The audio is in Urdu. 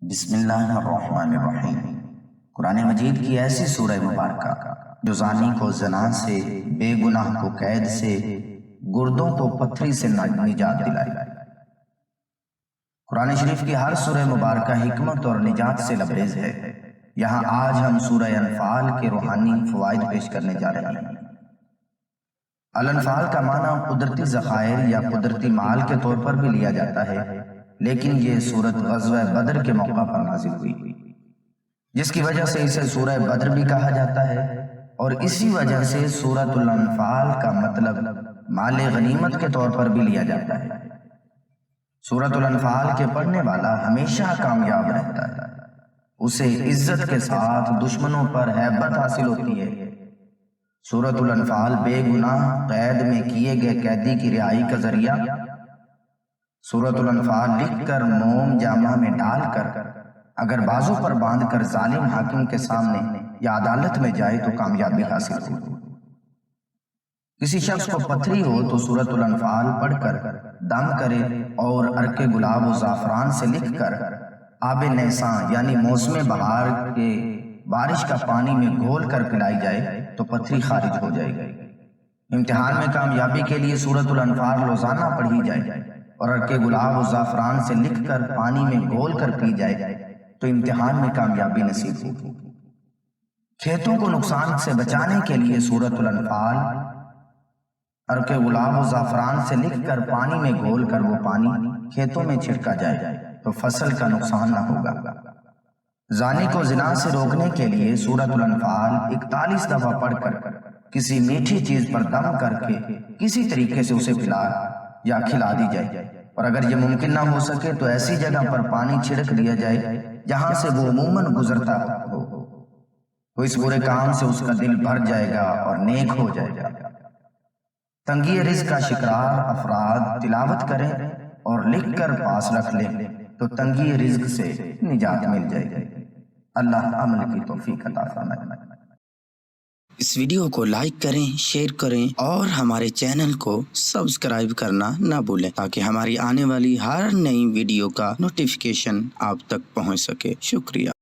بسم اللہ الرحمن الرحیم۔ قرآن مجید کی ایسی سورہ مبارکہ جو زانی کو زنا سے، بے گناہ کو قید سے، گردوں کو پتھری سے نجات دلائی۔ قرآن شریف کی ہر سورہ مبارکہ حکمت اور نجات سے لبریز ہے۔ یہاں آج ہم سورہ انفال کے روحانی فوائد پیش کرنے جا رہے ہیں۔ الانفال کا معنی قدرتی ذخائر یا قدرتی مال کے طور پر بھی لیا جاتا ہے، لیکن یہ سورت غزوہ بدر کے موقع پر نازل ہوئی، جس کی وجہ سے اسے سورہ بدر بھی کہا جاتا ہے، اور اسی وجہ سے سورت الانفال کا مطلب مال غنیمت کے طور پر بھی لیا جاتا ہے۔ سورت الانفال کے پڑھنے والا ہمیشہ کامیاب رہتا ہے، اسے عزت کے ساتھ دشمنوں پر ہیبت حاصل ہوتی ہے۔ سورت الانفال بے گناہ قید میں کیے گئے قیدی کی رہائی کا ذریعہ۔ سورت الانفال لکھ کر موم جامہ میں ڈال کر اگر بازو پر باندھ کر ظالم حاکم کے سامنے یا عدالت میں جائے تو کامیابی حاصل ہو۔ کسی شخص کو پتھری ہو تو سورت الانفال پڑھ کر دم کرے اور عرق گلاب و زعفران سے لکھ کر آب نیساں یعنی موسم بہار کے بارش کا پانی میں گھول کر پلائی جائے تو پتھری خارج ہو جائے گی۔ امتحان میں کامیابی کے لیے سورت الانفال روزانہ پڑھی جائے اور عرق گلاب و زعفران سے لکھ کر پانی میں گھول کر پی جائے تو امتحان میں کامیابی نصیب ہوگی۔ کھیتوں کو نقصان سے بچانے کے لیے سورت الانفال عرق گلاب و زعفران سے لکھ کر پانی میں گھول کر وہ پانی کھیتوں میں چھڑکا جائے تو فصل کا نقصان نہ ہوگا۔ زانی کو زنا سے روکنے کے لیے سورت الانفال 41 دفعہ پڑھ کر کسی میٹھی چیز پر دم کر کے کسی طریقے سے اسے پلا یا کھلا دی جائے، اور اگر یہ ممکن نہ ہو سکے تو ایسی جگہ پر پانی چھڑک دیا جائے جہاں سے وہ عموماً گزرتا ہو، تو اس برے کام سے اس کا دل بھر جائے گا اور نیک ہو جائے گا۔ تنگی رزق کا شکار افراد تلاوت کریں اور لکھ کر پاس رکھ لیں تو تنگی رزق سے نجات مل جائے گی۔ اللہ عمل کی توفیق عطا فرمائے۔ اس ویڈیو کو لائک کریں، شیئر کریں اور ہمارے چینل کو سبسکرائب کرنا نہ بھولیں تاکہ ہماری آنے والی ہر نئی ویڈیو کا نوٹیفیکیشن آپ تک پہنچ سکے۔ شکریہ۔